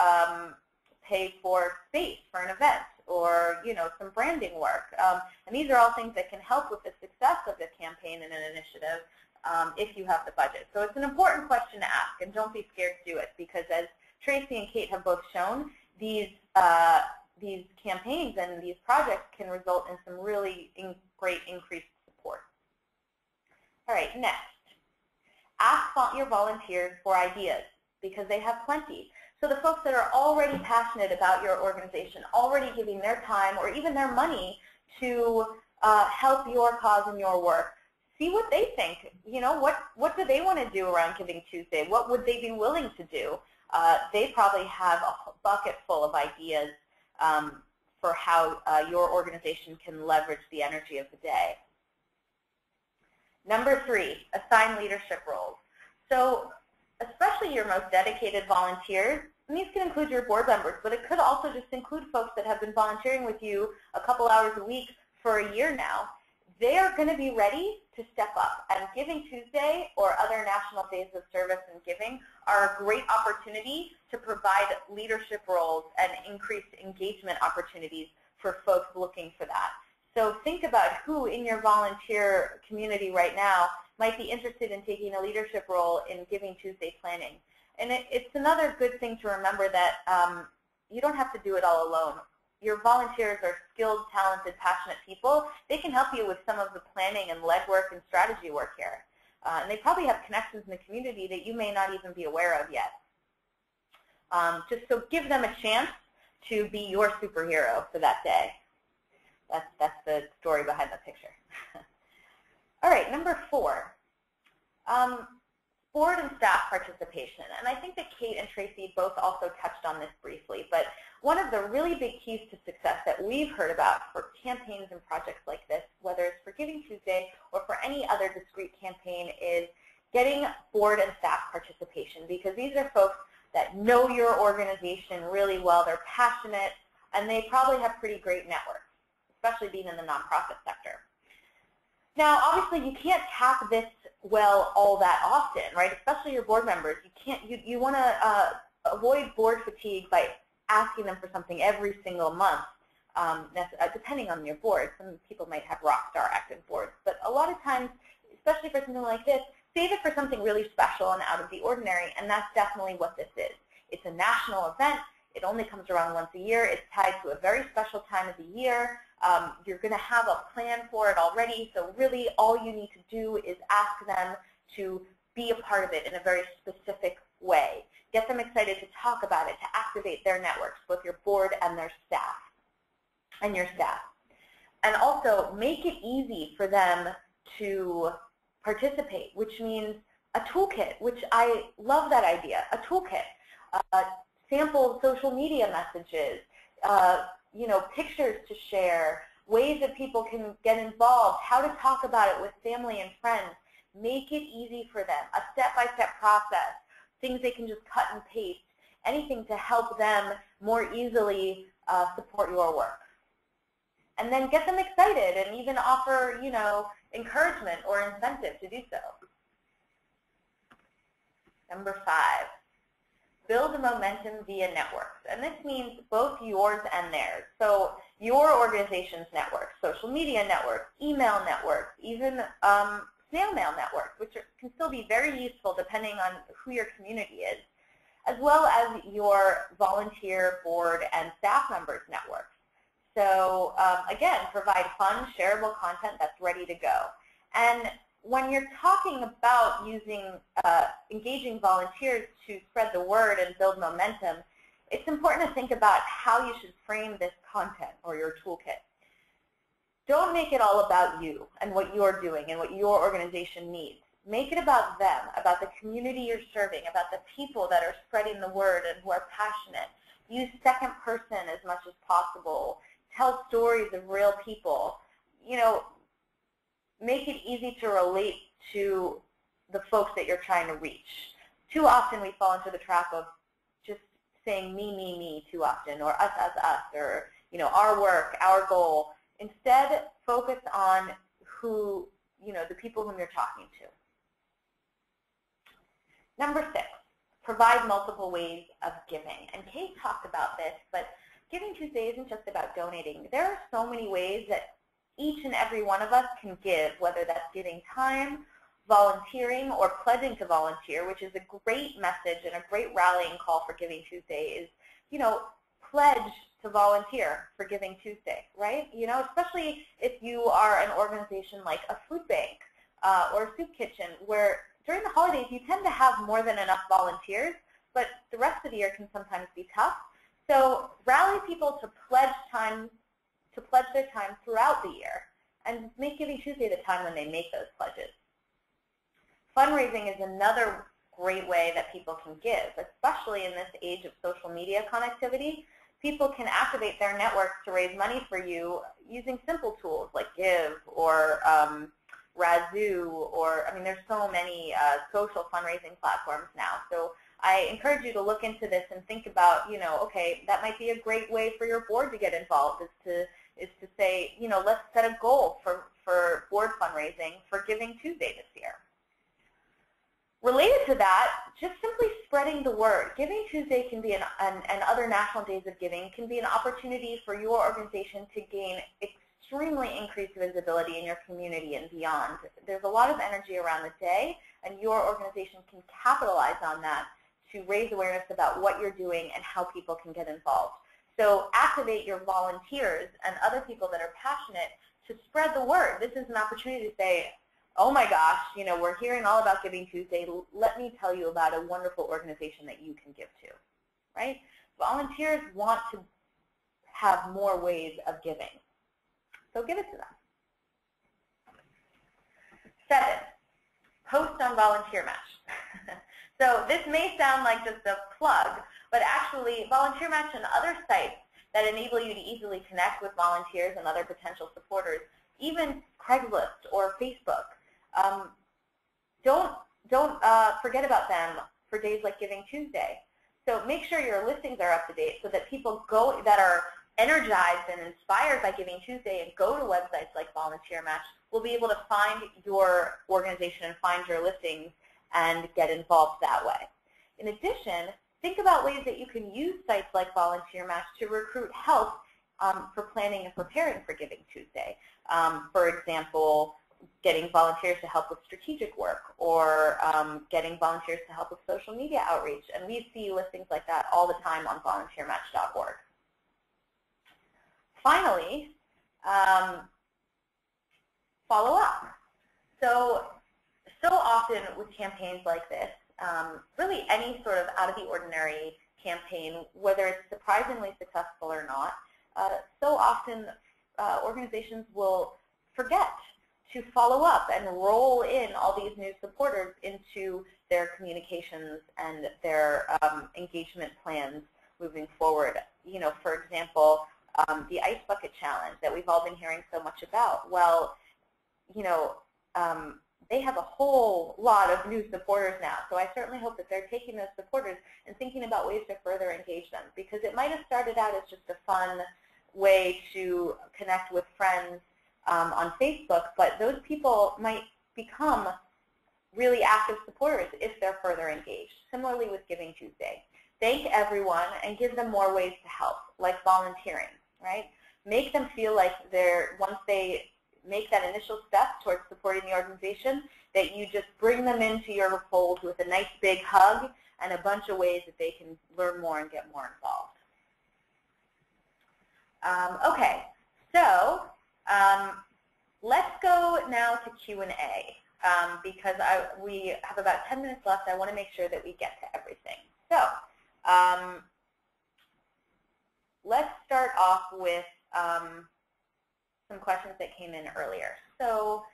pay for space for an event, or some branding work. And these are all things that can help with the success of the campaign and an initiative if you have the budget. So it's an important question to ask, and don't be scared to do it, because as Tracy and Kate have both shown, these campaigns and these projects can result in some really great increased support. All right, next. Ask your volunteers for ideas, because they have plenty. So the folks that are already passionate about your organization, already giving their time or even their money to help your cause and your work, see what they think. What do they want to do around Giving Tuesday? What would they be willing to do? They probably have a bucket full of ideas for how your organization can leverage the energy of the day. Number 3, assign leadership roles. So especially your most dedicated volunteers, and these can include your board members, but it could also just include folks that have been volunteering with you a couple hours a week for a year now. They are going to be ready to step up, and Giving Tuesday or other national days of service and giving are a great opportunity to provide leadership roles and increased engagement opportunities for folks looking for that. So think about who in your volunteer community right now might be interested in taking a leadership role in Giving Tuesday planning. And it's another good thing to remember that you don't have to do it all alone. Your volunteers are skilled, talented, passionate people. They can help you with some of the planning and legwork and strategy work here. And they probably have connections in the community that you may not even be aware of yet. Just so give them a chance to be your superhero for that day. That's the story behind the picture. All right, number 4, board and staff participation. And I think that Kate and Tracy both also touched on this briefly, but one of the really big keys to success that we've heard about for campaigns and projects like this, whether it's for Giving Tuesday or for any other discrete campaign, is getting board and staff participation, because these are folks that know your organization really well, they're passionate, and they probably have pretty great networks, especially being in the nonprofit sector. Now, obviously, you can't tap this well all that often, right? Especially your board members. You want to avoid board fatigue by asking them for something every single month, depending on your board. Some people might have rock star active boards, but a lot of times, especially for something like this, save it for something really special and out of the ordinary, and that's definitely what this is. It's a national event. It only comes around once a year. It's tied to a very special time of the year. You're going to have a plan for it already, so really all you need to do is ask them to be a part of it in a very specific way. Get them excited to talk about it, to activate their networks, both your board and their staff, and your staff. And also make it easy for them to participate, which means a toolkit, which I love that idea, a toolkit. Sample social media messages, pictures to share, ways that people can get involved, how to talk about it with family and friends. Make it easy for them, a step-by-step process, things they can just cut and paste, anything to help them more easily support your work. And then get them excited and even offer, encouragement or incentive to do so. Number 5, build momentum via networks. And this means both yours and theirs. So your organization's networks, social media networks, email networks, even snail mail networks, which can still be very useful depending on who your community is, as well as your volunteer board and staff members networks. So again, provide fun, shareable content that's ready to go. And when you're talking about engaging volunteers to spread the word and build momentum, it's important to think about how you should frame this content or your toolkit. Don't make it all about you and what you're doing and what your organization needs. Make it about them, about the community you're serving, about the people that are spreading the word and who are passionate. Use second person as much as possible. Tell stories of real people. Make it easy to relate to the folks that you're trying to reach. Too often we fall into the trap of just saying me too often, or us, or our work, our goal. Instead, focus on who, the people whom you're talking to. Number 6, provide multiple ways of giving. And Kate talked about this, but Giving Tuesday isn't just about donating. There are so many ways that each and every one of us can give, whether that's giving time, volunteering, or pledging to volunteer, which is a great message and a great rallying call for Giving Tuesday is, pledge to volunteer for Giving Tuesday, right? Especially if you are an organization like a food bank or a soup kitchen, where during the holidays you tend to have more than enough volunteers, but the rest of the year can sometimes be tough. So rally people to pledge their time throughout the year, and make Giving Tuesday the time when they make those pledges. Fundraising is another great way that people can give, especially in this age of social media connectivity. People can activate their networks to raise money for you using simple tools like Give or Razoo, or there's so many social fundraising platforms now. So I encourage you to look into this and think about, okay, that might be a great way for your board to get involved, is to say, let's set a goal for board fundraising for Giving Tuesday this year. Related to that, just simply spreading the word. Giving Tuesday can be and other national days of giving can be an opportunity for your organization to gain extremely increased visibility in your community and beyond. There's a lot of energy around the day, and your organization can capitalize on that to raise awareness about what you're doing and how people can get involved. So activate your volunteers and other people that are passionate to spread the word. This is an opportunity to say, oh my gosh, we're hearing all about Giving Tuesday. Let me tell you about a wonderful organization that you can give to, right? Volunteers want to have more ways of giving. So give it to them. 7, post on VolunteerMatch. So this may sound like just a plug, but actually VolunteerMatch and other sites that enable you to easily connect with volunteers and other potential supporters, even Craigslist or Facebook, don't forget about them for days like Giving Tuesday. So make sure your listings are up to date so that people that are energized and inspired by Giving Tuesday and go to websites like VolunteerMatch will be able to find your organization and find your listings and get involved that way. In addition, think about ways that you can use sites like VolunteerMatch to recruit help for planning and preparing for Giving Tuesday. For example, getting volunteers to help with strategic work, or getting volunteers to help with social media outreach. And we see listings like that all the time on volunteermatch.org. Finally, follow up. So often with campaigns like this, really any sort of out of the ordinary campaign, whether it's surprisingly successful or not, so often organizations will forget to follow up and roll in all these new supporters into their communications and their engagement plans moving forward. For example, the Ice Bucket Challenge that we've all been hearing so much about. Well, they have a whole lot of new supporters now, so I certainly hope that they're taking those supporters and thinking about ways to further engage them, because it might have started out as just a fun way to connect with friends on Facebook, but those people might become really active supporters if they're further engaged. Similarly with Giving Tuesday. thank everyone, and give them more ways to help, like volunteering, right? Make them feel like once they make that initial step towards supporting the organization, that you just bring them into your fold with a nice big hug and a bunch of ways that they can learn more and get more involved. Okay, so let's go now to Q&A because we have about 10 minutes left. I want to make sure that we get to everything. So let's start off with some questions that came in earlier. So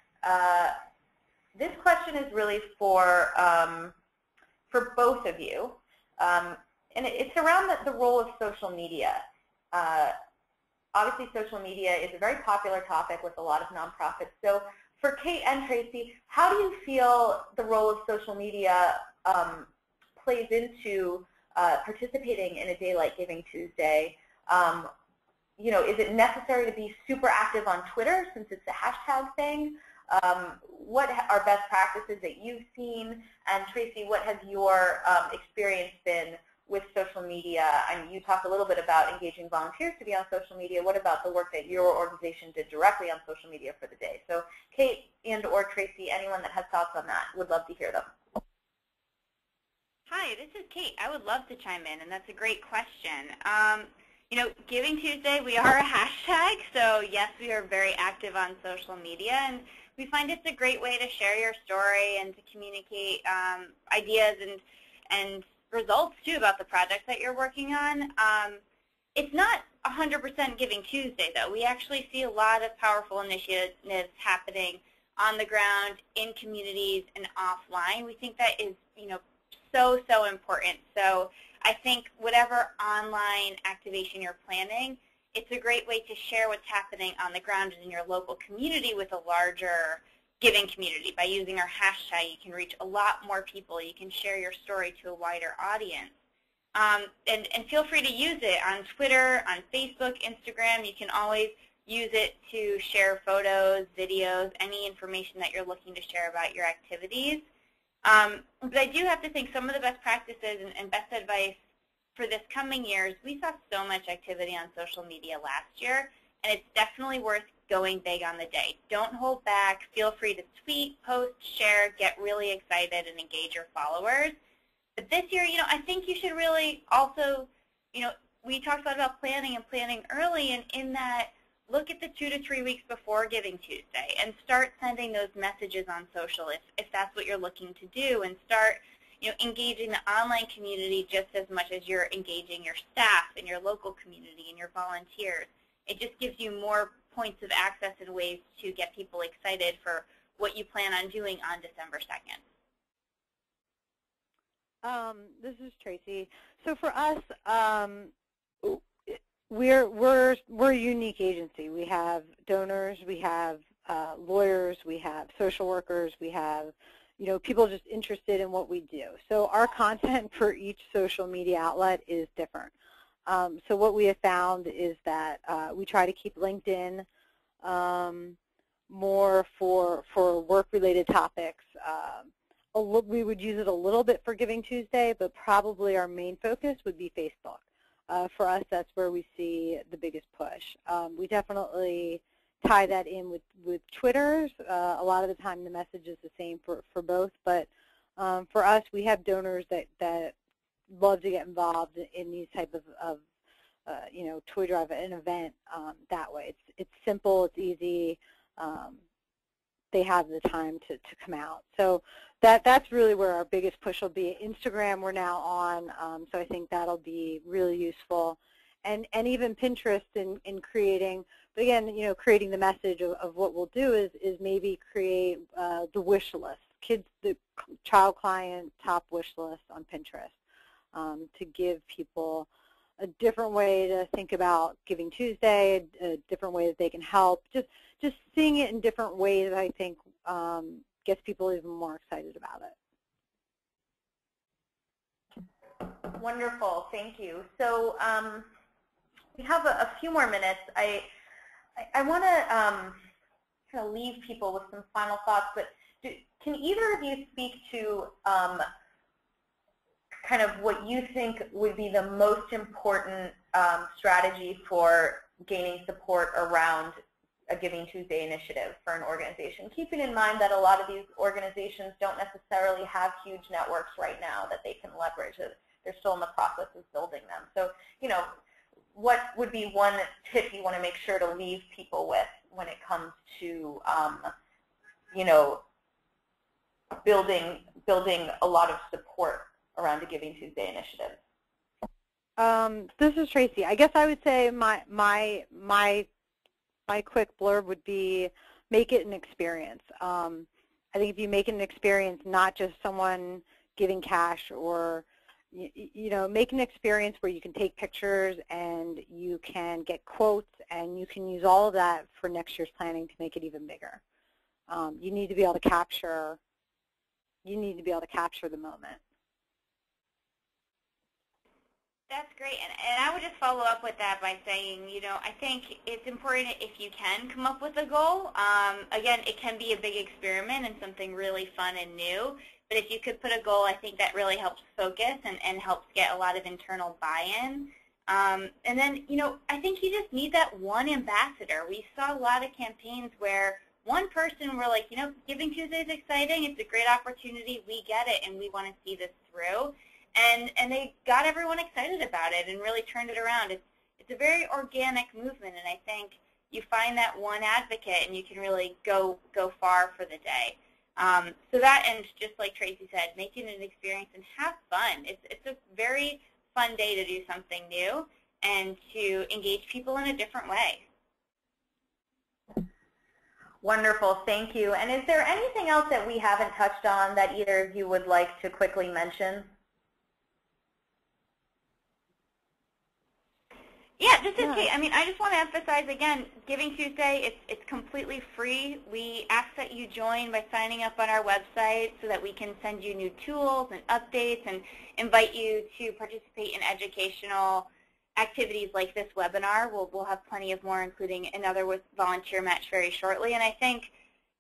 this question is really for both of you, and it's around the role of social media. Obviously, social media is a very popular topic with a lot of nonprofits. So for Kate and Tracy, how do you feel the role of social media plays into participating in a day like Giving Tuesday? You know, is it necessary to be super active on Twitter since it's a hashtag thing? What are best practices that you've seen? And Tracy, what has your experience been with social media? I mean, you talked a little bit about engaging volunteers to be on social media. What about the work that your organization did directly on social media for the day? So Kate and/or Tracy, anyone that has thoughts on that, would love to hear them. Hi, this is Kate. I would love to chime in, and that's a great question. You know, Giving Tuesday, we are a hashtag, so yes, we are very active on social media, and we find it's a great way to share your story and to communicate ideas and results, too, about the projects that you're working on. It's not 100% Giving Tuesday, though. We actually see a lot of powerful initiatives happening on the ground, in communities, and offline. We think that is, you know, so important. So I think whatever online activation you're planning, it's a great way to share what's happening on the ground in your local community with a larger giving community. By using our hashtag, you can reach a lot more people. You can share your story to a wider audience. And feel free to use it on Twitter, on Facebook, Instagram. You can always use it to share photos, videos, any information that you're looking to share about your activities. But I do have to think some of the best practices and best advice for this coming year is we saw so much activity on social media last year, and it's definitely worth going big on the day. Don't hold back. Feel free to tweet, post, share, get really excited, and engage your followers. But this year, you know, I think you should really also, you know, we talked a lot about planning and planning early, and in that, look at the 2 to 3 weeks before Giving Tuesday and start sending those messages on social if that's what you're looking to do, and start, you know, engaging the online community just as much as you're engaging your staff and your local community and your volunteers. It just gives you more points of access and ways to get people excited for what you plan on doing on December 2nd. This is Tracy. So for us, we're a unique agency. We have donors, we have lawyers, we have social workers, we have, you know, people just interested in what we do. So our content for each social media outlet is different. So what we have found is that we try to keep LinkedIn more for work-related topics. We would use it a little bit for Giving Tuesday, but probably our main focus would be Facebook. For us, that's where we see the biggest push. We definitely tie that in with Twitter. A lot of the time the message is the same for both, but for us, we have donors that love to get involved in these type of you know, toy drive an event that way. It's simple, it's easy. They have the time to come out. So that's really where our biggest push will be. Instagram we're now on, so I think that'll be really useful. And even Pinterest in creating, but again, you know, creating the message of what we'll do is maybe create the wish list, the child client top wish list on Pinterest to give people a different way to think about Giving Tuesday, a different way that they can help. Just seeing it in different ways, I think, gets people even more excited about it. Wonderful, thank you. So we have a few more minutes. I want to kind of leave people with some final thoughts, but can either of you speak to kind of what you think would be the most important strategy for gaining support around a Giving Tuesday initiative for an organization, keeping in mind that a lot of these organizations don't necessarily have huge networks right now that they can leverage. They're still in the process of building them. So, you know, what would be one tip you want to make sure to leave people with when it comes to, you know, building a lot of support around a Giving Tuesday initiative? This is Tracy. I guess I would say my quick blurb would be make it an experience. I think if you make it an experience, not just someone giving cash, or you know, make an experience where you can take pictures and you can get quotes and you can use all of that for next year's planning to make it even bigger. You need to be able to capture. You need to be able to capture the moment. That's great, and I would just follow up with that by saying, you know, I think it's important if you can come up with a goal. Again, it can be a big experiment and something really fun and new, but if you could put a goal, I think that really helps focus and helps get a lot of internal buy-in. And then, you know, I think you just need that one ambassador. We saw a lot of campaigns where one person were like, you know, Giving Tuesday is exciting, it's a great opportunity, we get it, and we want to see this through. And they got everyone excited about it and really turned it around. It's a very organic movement, and I think you find that one advocate and you can really go far for the day. So that, and just like Tracy said, make it an experience and have fun. It's a very fun day to do something new and to engage people in a different way. Wonderful, thank you. And is there anything else that we haven't touched on that either of you would like to quickly mention? Yeah, this is Kate. I mean, I just want to emphasize again, Giving Tuesday, it's completely free. We ask that you join by signing up on our website so that we can send you new tools and updates and invite you to participate in educational activities like this webinar. We'll have plenty of more, including another with VolunteerMatch very shortly. And I think,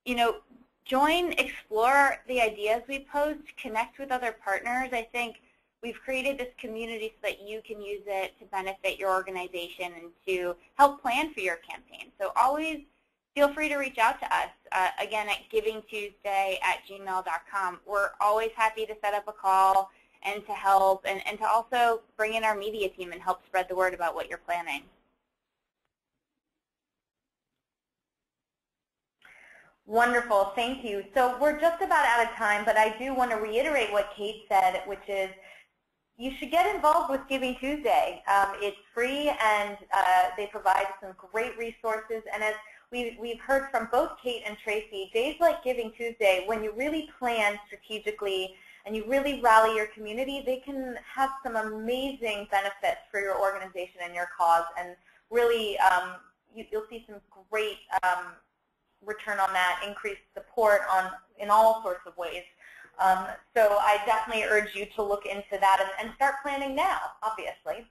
you know, join, explore the ideas we post, connect with other partners. I think we've created this community so that you can use it to benefit your organization and to help plan for your campaign. So always feel free to reach out to us, again, at givingtuesday@gmail.com. We're always happy to set up a call and to help and to also bring in our media team and help spread the word about what you're planning. Wonderful, thank you. So we're just about out of time, but I do want to reiterate what Kate said, which is you should get involved with Giving Tuesday. It's free, and they provide some great resources. And as we've heard from both Kate and Tracy, days like Giving Tuesday, when you really plan strategically and you really rally your community, they can have some amazing benefits for your organization and your cause. And really, you'll see some great return on that, increased support in all sorts of ways. So I definitely urge you to look into that and start planning now, obviously.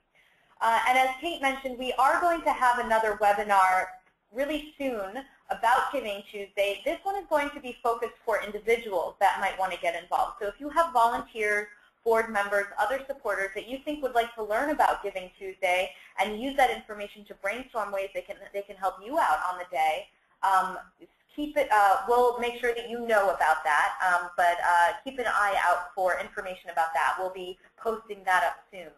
And as Kate mentioned, we are going to have another webinar really soon about Giving Tuesday. This one is going to be focused for individuals that might want to get involved. So if you have volunteers, board members, other supporters that you think would like to learn about Giving Tuesday and use that information to brainstorm ways they can help you out on the day, keep it. We'll make sure that you know about that, but keep an eye out for information about that. We'll be posting that up soon.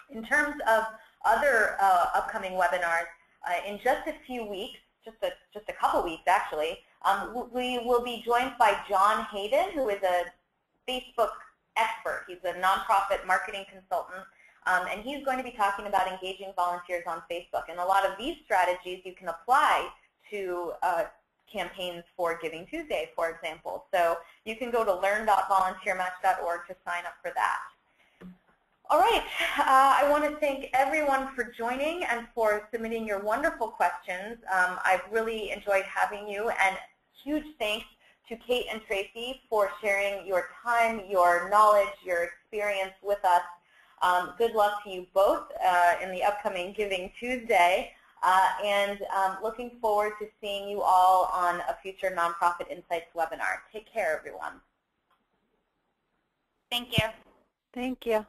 In terms of other upcoming webinars, in just a few weeks, just a couple weeks actually, we will be joined by John Hayden, who is a Facebook expert. He's a nonprofit marketing consultant, and he's going to be talking about engaging volunteers on Facebook. And a lot of these strategies you can apply to campaigns for Giving Tuesday, for example. So you can go to learn.volunteermatch.org to sign up for that. All right, I want to thank everyone for joining and for submitting your wonderful questions. I've really enjoyed having you, and huge thanks to Kate and Tracy for sharing your time, your knowledge, your experience with us. Good luck to you both in the upcoming Giving Tuesday. And looking forward to seeing you all on a future Nonprofit Insights webinar. Take care, everyone. Thank you. Thank you.